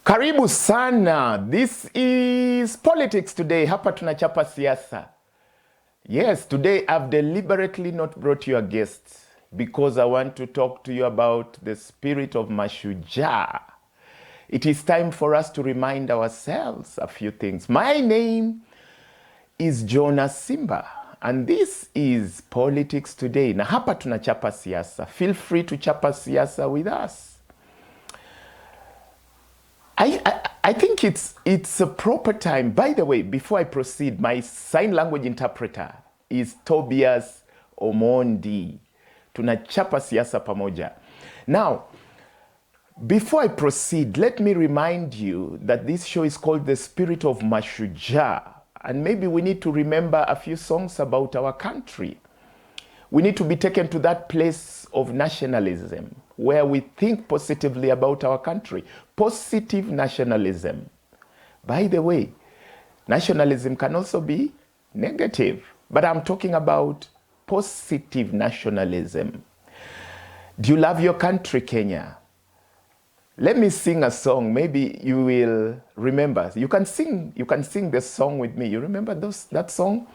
Karibu sana. This is Politics Today. Hapa tunachapa siasa. Yes, today I've deliberately not brought you a guest because I want to talk to you about the spirit of Mashujaa. It is time for us to remind ourselves a few things. My name is Jonah Simba and this is Politics Today. Na hapa tunachapa siasa. Feel free to chapa siasa with us. I think it's a proper time. By the way, before I proceed, my sign language interpreter is Tobias Omondi. Tunachapa siasa pamoja. Now, before I proceed, let me remind you that this show is called The Spirit of Mashujaa. And maybe we need to remember a few songs about our country. We need to be taken to that place of nationalism where we think positively about our country. Positive nationalism. By the way, nationalism can also be negative, but I'm talking about positive nationalism. Do you love your country, Kenya? Let me sing a song. Maybe you will remember. You can sing the song with me. You remember that song?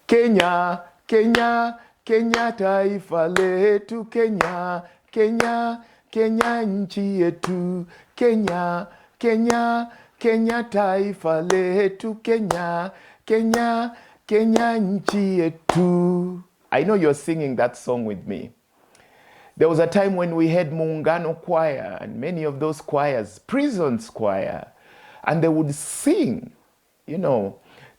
Kenya, Kenya, Kenya taifa letu, Kenya, Kenya, Kenya nchi yetu, Kenya, Kenya, Kenya taifa letu, Kenya, Kenya, Kenya nchi yetu. I know you're singing that song with me. There was a time when we had Muungano choir and many of those choirs, prisons choir, and they would sing,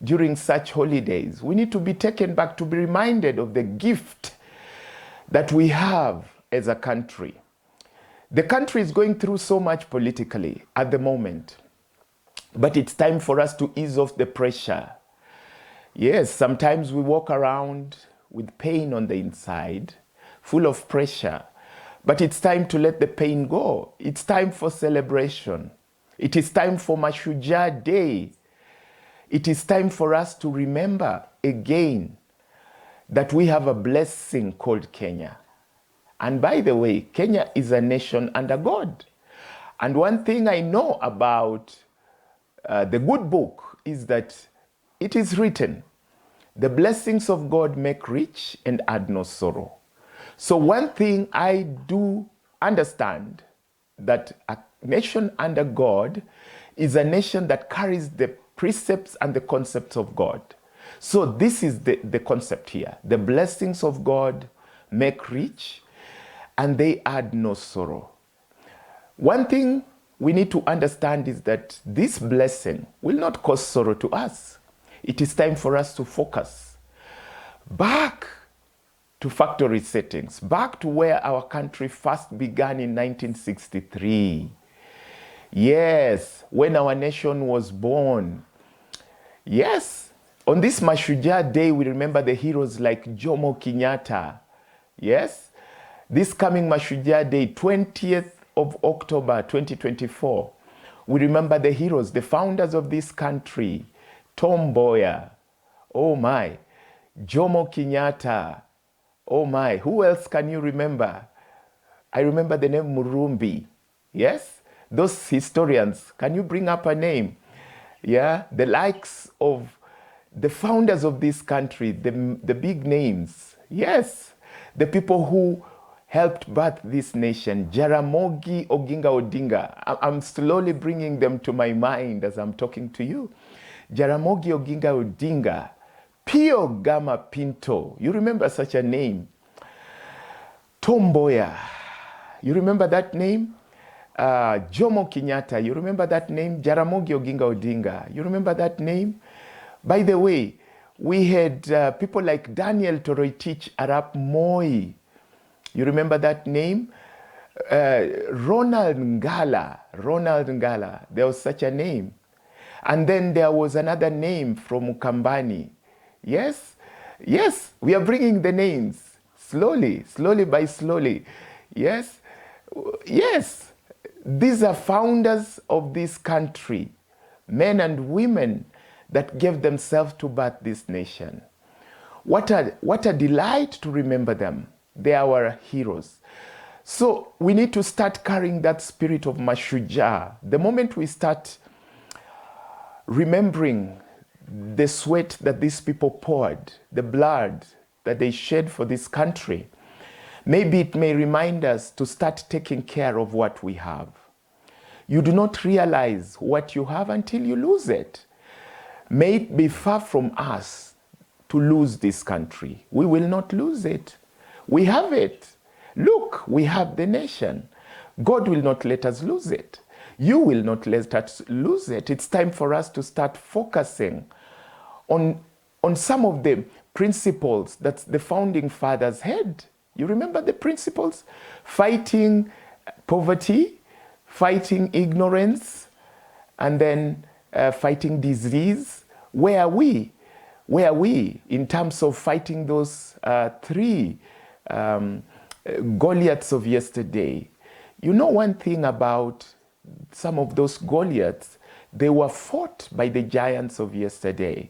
during such holidays. We need to be taken back to be reminded of the gift that we have as a country. The country is going through so much politically at the moment, but it's time for us to ease off the pressure. Yes, sometimes we walk around with pain on the inside, full of pressure, but it's time to let the pain go. It's time for celebration. It is time for Mashujaa Day. It is time for us to remember again that we have a blessing called Kenya. And by the way, Kenya is a nation under God. And one thing I know about the good book is that it is written, the blessings of God make rich and add no sorrow. So one thing I do understand, that a nation under God is a nation that carries the precepts and the concepts of God. So this is the concept here. The blessings of God make rich and they add no sorrow. One thing we need to understand is that this blessing will not cause sorrow to us. It is time for us to focus back to factory settings, back to where our country first began in 1963. Yes, when our nation was born. Yes, on this Mashujaa Day, we remember the heroes like Jomo Kenyatta. Yes, this coming Mashujaa Day, 20th of October, 2024, we remember the heroes, the founders of this country. Tom Mboya, oh my, Jomo Kenyatta, oh my, who else can you remember? I remember the name Murumbi. Yes, those historians, can you bring up a name? Yeah, the likes of the founders of this country, the big names. Yes, the people who helped birth this nation. Jaramogi Oginga Odinga. I'm slowly bringing them to my mind as I'm talking to you. Jaramogi Oginga Odinga. Pio Gama Pinto. You remember such a name? Tom Mboya. You remember that name? Jomo Kenyatta, you remember that name? Jaramogi Oginga Odinga, you remember that name? By the way, we had people like Daniel Toroitich Arap Moi. You remember that name? Ronald Ngala, there was such a name. And then there was another name from Ukambani. Yes, we are bringing the names slowly by slowly. Yes. These are founders of this country, men and women that gave themselves to birth this nation. What a delight to remember them. They are our heroes. So we need to start carrying that spirit of Mashujaa. The moment we start remembering the sweat that these people poured, the blood that they shed for this country, maybe it may remind us to start taking care of what we have. You do not realize what you have until you lose it. May it be far from us to lose this country. We will not lose it. We have it. Look, we have the nation. God will not let us lose it. You will not let us lose it. It's time for us to start focusing on some of the principles that the founding fathers had. You remember the principles? Fighting poverty, fighting ignorance, and then fighting disease. Where are we? Where are we in terms of fighting those three Goliaths of yesterday? You know one thing about some of those Goliaths, they were fought by the giants of yesterday.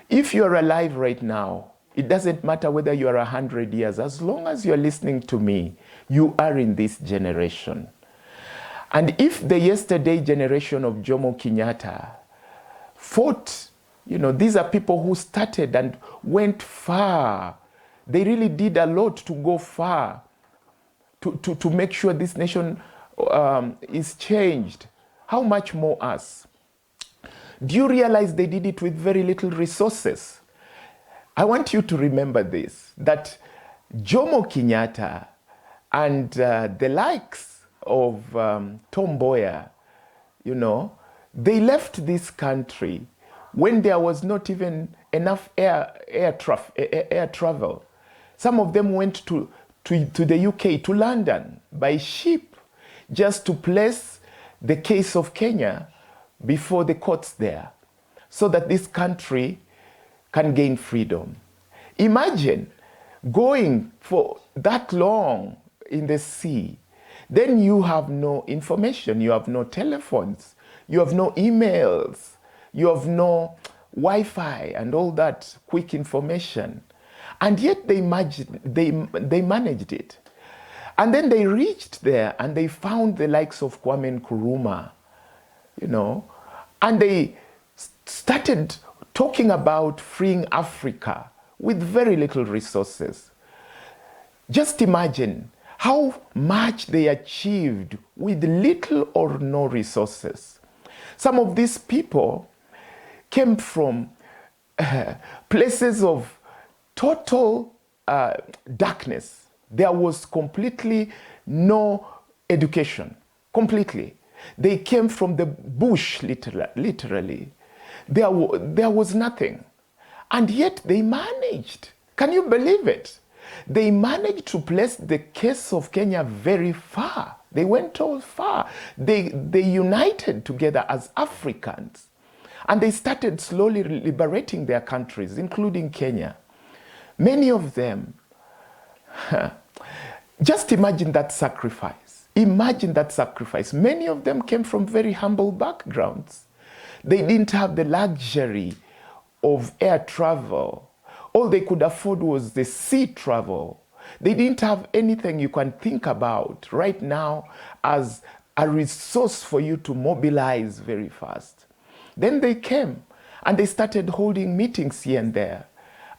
If you're alive right now, it doesn't matter whether you are 100 years, as long as you're listening to me, you are in this generation. And if the yesterday generation of Jomo Kenyatta fought, you know, these are people who started and went far. They really did a lot to go far to make sure this nation is changed. How much more us? Do you realize they did it with very little resources? I want you to remember this, that Jomo Kenyatta and the likes of Tom Mboya, you know, they left this country when there was not even enough air travel. Some of them went to the UK, to London, by ship, just to place the case of Kenya before the courts there, so that this country can gain freedom. Imagine going for that long in the sea. Then you have no information, you have no telephones, you have no emails, you have no Wi-Fi and all that quick information. And yet they managed it. And then they reached there and they found the likes of Kwame Nkrumah, you know, and they started talking about freeing Africa with very little resources. Just imagine how much they achieved with little or no resources. Some of these people came from places of total darkness. There was completely no education, completely. They came from the bush, literally. There was nothing. And yet they managed. Can you believe it? They managed to place the case of Kenya very far. They went all far. They united together as Africans. And they started slowly liberating their countries, including Kenya. Many of them, just imagine that sacrifice. Imagine that sacrifice. Many of them came from very humble backgrounds. They didn't have the luxury of air travel. All they could afford was the sea travel. They didn't have anything you can think about right now as a resource for you to mobilize very fast. Then they came and they started holding meetings here and there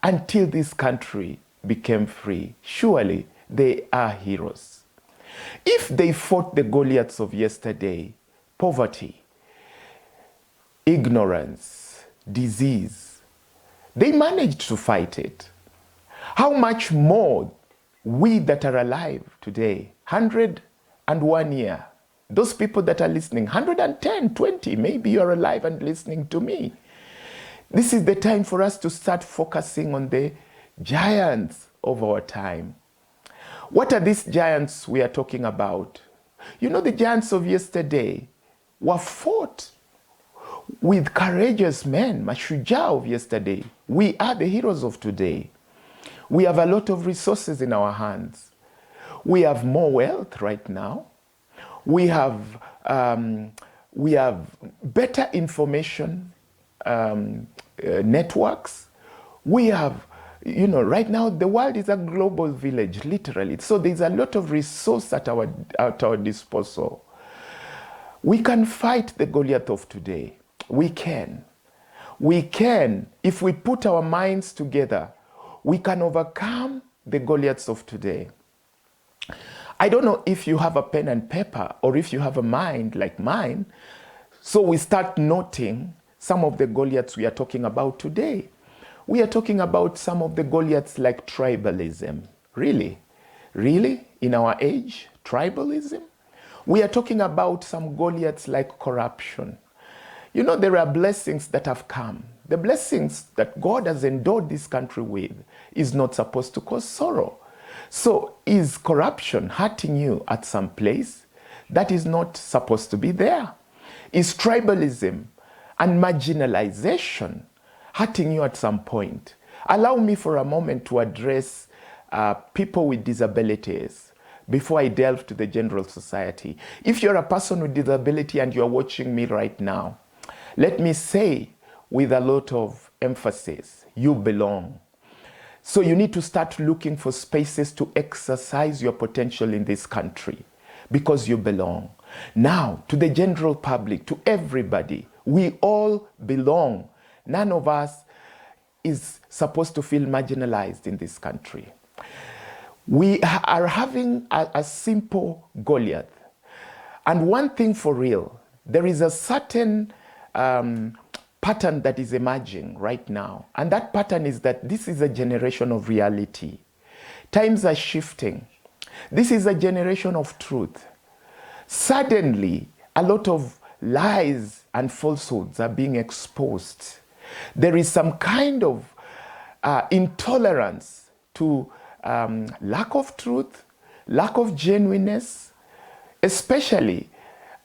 until this country became free. Surely they are heroes. If they fought the Goliaths of yesterday, poverty, ignorance, disease, they managed to fight it. How much more we that are alive today, 101 year, those people that are listening, 110, 20, maybe you're alive and listening to me. This is the time for us to start focusing on the giants of our time. What are these giants we are talking about? You know, the giants of yesterday were fought with courageous men, Mashujaa of yesterday. We are the heroes of today. We have a lot of resources in our hands. We have more wealth right now. We have better information networks. We have, You know, right now the world is a global village, literally. So there's a lot of resource at our disposal. We can fight the Goliath of today. We can. We can, if we put our minds together, we can overcome the Goliaths of today. I don't know if you have a pen and paper or if you have a mind like mine. So we start noting some of the Goliaths we are talking about today. We are talking about some of the Goliaths like tribalism. Really? Really? In our age? Tribalism? We are talking about some Goliaths like corruption. You know, there are blessings that have come. The blessings that God has endowed this country with is not supposed to cause sorrow. So is corruption hurting you at some place that is not supposed to be there? Is tribalism and marginalization hurting you at some point? Allow me for a moment to address people with disabilities before I delve to the general society. If you're a person with disability and you're watching me right now, let me say with a lot of emphasis, you belong. So you need to start looking for spaces to exercise your potential in this country because you belong. Now, to the general public, to everybody, we all belong. None of us is supposed to feel marginalized in this country. We are having a simple Goliath. And one thing for real, there is a certain pattern that is emerging right now. And that pattern is that this is a generation of reality. Times are shifting. This is a generation of truth. Suddenly, a lot of lies and falsehoods are being exposed. There is some kind of intolerance to lack of truth, lack of genuineness, especially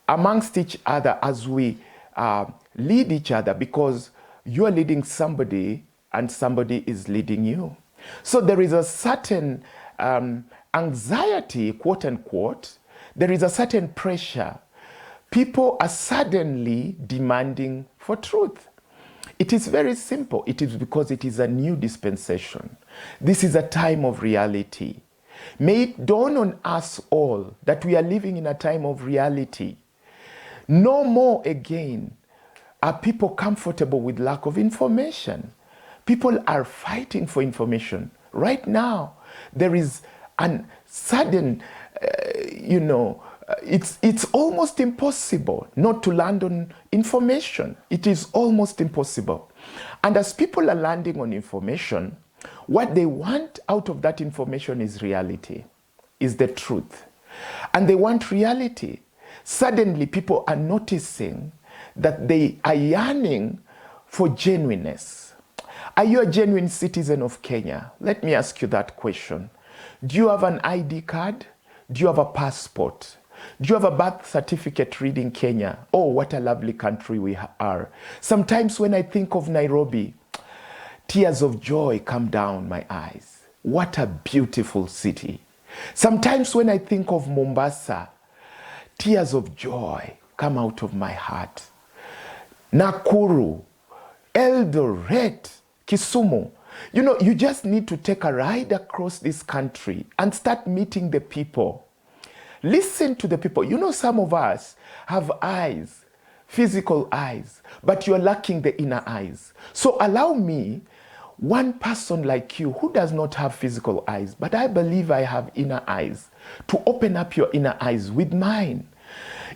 amongst each other as we lead each other, because you are leading somebody and somebody is leading you. So there is a certain anxiety, quote unquote. There is a certain pressure. People are suddenly demanding for truth. It is very simple. It is because it is a new dispensation. This is a time of reality. May it dawn on us all that we are living in a time of reality. No more again are people comfortable with lack of information. People are fighting for information. Right now, there is a sudden, it's almost impossible not to land on information. It is almost impossible. And as people are landing on information, what they want out of that information is reality, is the truth. And they want reality. Suddenly, people are noticing that they are yearning for genuineness. Are you a genuine citizen of Kenya? Let me ask you that question. Do you have an ID card? Do you have a passport? Do you have a birth certificate reading Kenya? Oh, what a lovely country we are. Sometimes when I think of Nairobi, tears of joy come down my eyes. What a beautiful city. Sometimes when I think of Mombasa, tears of joy come out of my heart. Nakuru, Eldoret, Kisumu. You know, you just need to take a ride across this country and start meeting the people. Listen to the people. You know, some of us have eyes, physical eyes, but you're lacking the inner eyes. So allow me, one person like you who does not have physical eyes, but I believe I have inner eyes, to open up your inner eyes with mine.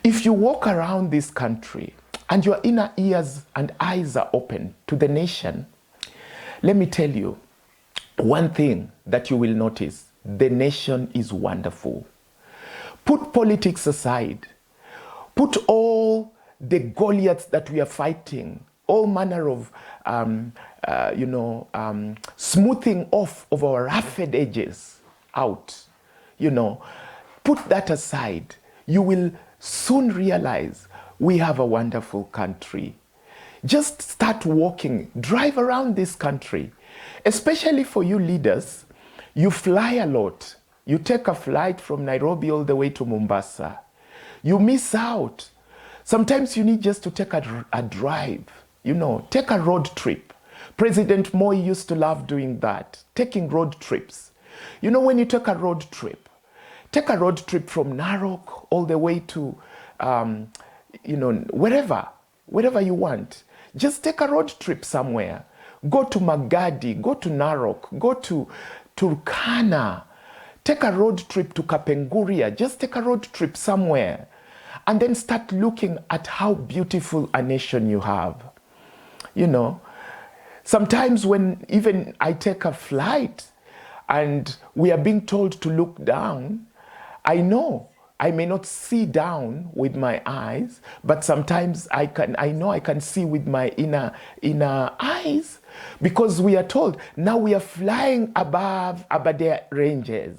If you walk around this country and your inner ears and eyes are open to the nation, let me tell you one thing that you will notice. The nation is wonderful. Put politics aside. Put all the Goliaths that we are fighting, all manner of, smoothing off of our rough edges out. Put that aside. You will soon realize we have a wonderful country. Just start walking, drive around this country. Especially for you leaders, you fly a lot. You take a flight from Nairobi all the way to Mombasa. You miss out. Sometimes you need just to take a drive, take a road trip. President Moi used to love doing that, taking road trips. You know, when you take a road trip from Narok all the way to, wherever you want. Just take a road trip somewhere. Go to Magadi, go to Narok, go to Turkana. Take a road trip to Kapenguria. Just take a road trip somewhere. And then start looking at how beautiful a nation you have. You know, sometimes when even I take a flight and we are being told to look down, I know I may not see down with my eyes, but sometimes I know I can see with my inner eyes, because we are told now we are flying above Aberdare ranges.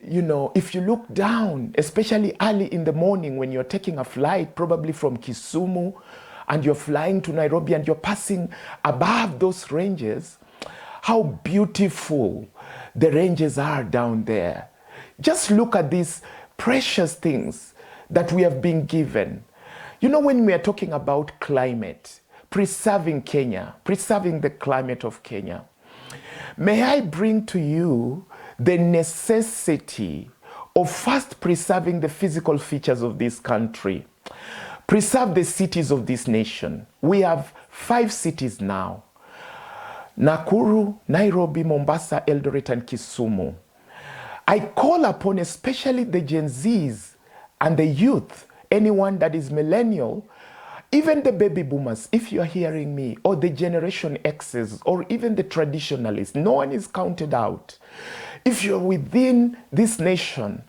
You know, if you look down, especially early in the morning when you're taking a flight, probably from Kisumu, and you're flying to Nairobi and you're passing above those ranges, how beautiful the ranges are down there. Just look at these precious things that we have been given. You know, when we are talking about climate, preserving Kenya, preserving the climate of Kenya, may I bring to you the necessity of first preserving the physical features of this country. Preserve the cities of this nation. We have 5 cities now: Nakuru, Nairobi, Mombasa, Eldoret, and Kisumu. I call upon especially the Gen Zs and the youth, anyone that is millennial, even the baby boomers, if you're hearing me, or the Generation X's, or even the traditionalists, no one is counted out. If you're within this nation,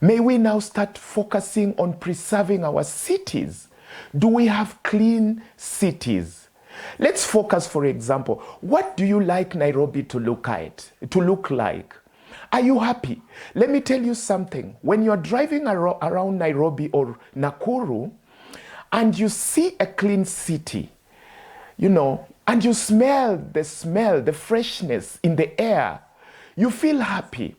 may we now start focusing on preserving our cities. Do we have clean cities? Let's focus, for example, what do you like Nairobi to look like? Are you happy? Let me tell you something. When you're driving around Nairobi or Nakuru, and you see a clean city, you know, and you smell, the freshness in the air, you feel happy.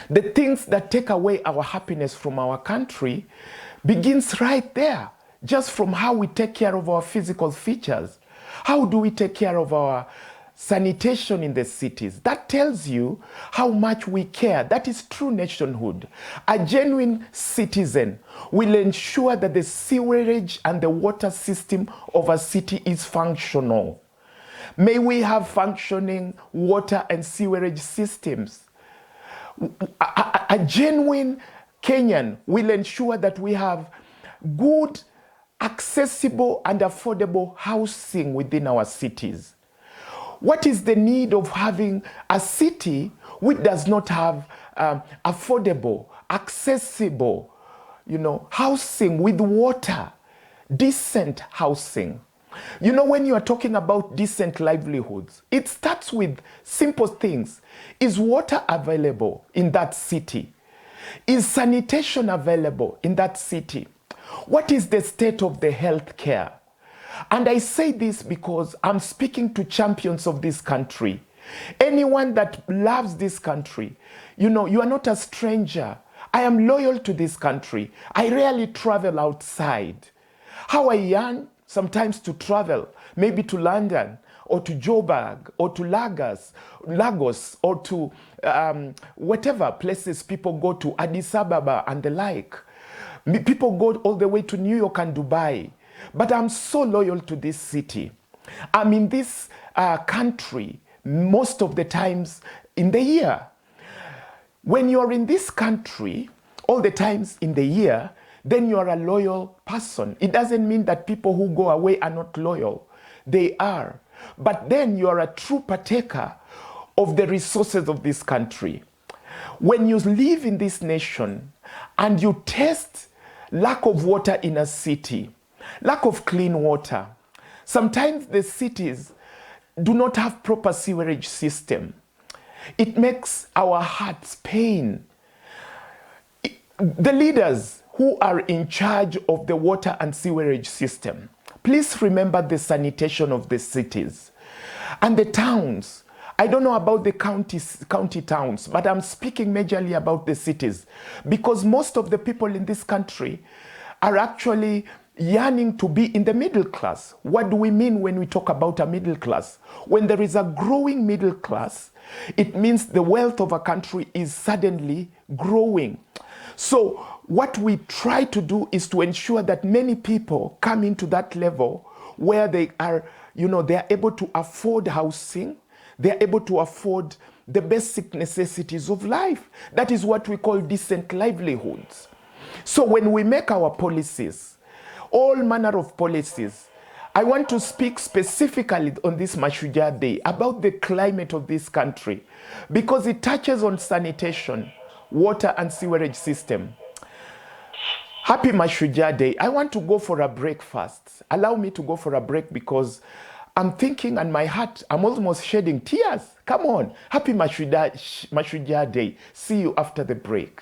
The things that take away our happiness from our country begins right there, just from how we take care of our physical features. How do we take care of our sanitation in the cities? That tells you how much we care. That is true nationhood. A genuine citizen will ensure that the sewerage and the water system of a city is functional. May we have functioning water and sewerage systems. A genuine Kenyan will ensure that we have good, accessible, and affordable housing within our cities. What is the need of having a city which does not have affordable, accessible, housing with water, decent housing? You know, when you are talking about decent livelihoods, it starts with simple things. Is water available in that city? Is sanitation available in that city? What is the state of the health care? And I say this because I'm speaking to champions of this country. Anyone that loves this country, you are not a stranger. I am loyal to this country. I rarely travel outside. How I yearn sometimes to travel, maybe to London, or to Joburg, or to Lagos, or to whatever places people go to, Addis Ababa and the like. People go all the way to New York and Dubai. But I'm so loyal to this city. I'm in this country most of the times in the year. When you're in this country all the times in the year, then you're a loyal person. It doesn't mean that people who go away are not loyal. They are. But then you're a true partaker of the resources of this country. When you live in this nation and you taste lack of water in a city, lack of clean water, sometimes the cities do not have proper sewerage system. It makes our hearts pain. The leaders who are in charge of the water and sewerage system, please remember the sanitation of the cities and the towns. I don't know about the county towns, but I'm speaking majorly about the cities, because most of the people in this country are actually yearning to be in the middle class. What do we mean when we talk about a middle class? When there is a growing middle class, it means the wealth of a country is suddenly growing. So what we try to do is to ensure that many people come into that level where they are, they are able to afford housing, they are able to afford the basic necessities of life. That is what we call decent livelihoods. So when we make our policies, all manner of policies, I want to speak specifically on this Mashujaa Day about the climate of this country, because it touches on sanitation, water and sewerage system. Happy Mashujaa Day. I want to go for a break first. Allow me to go for a break because I'm thinking and my heart, I'm almost shedding tears. Come on. Happy Mashujaa Day. See you after the break.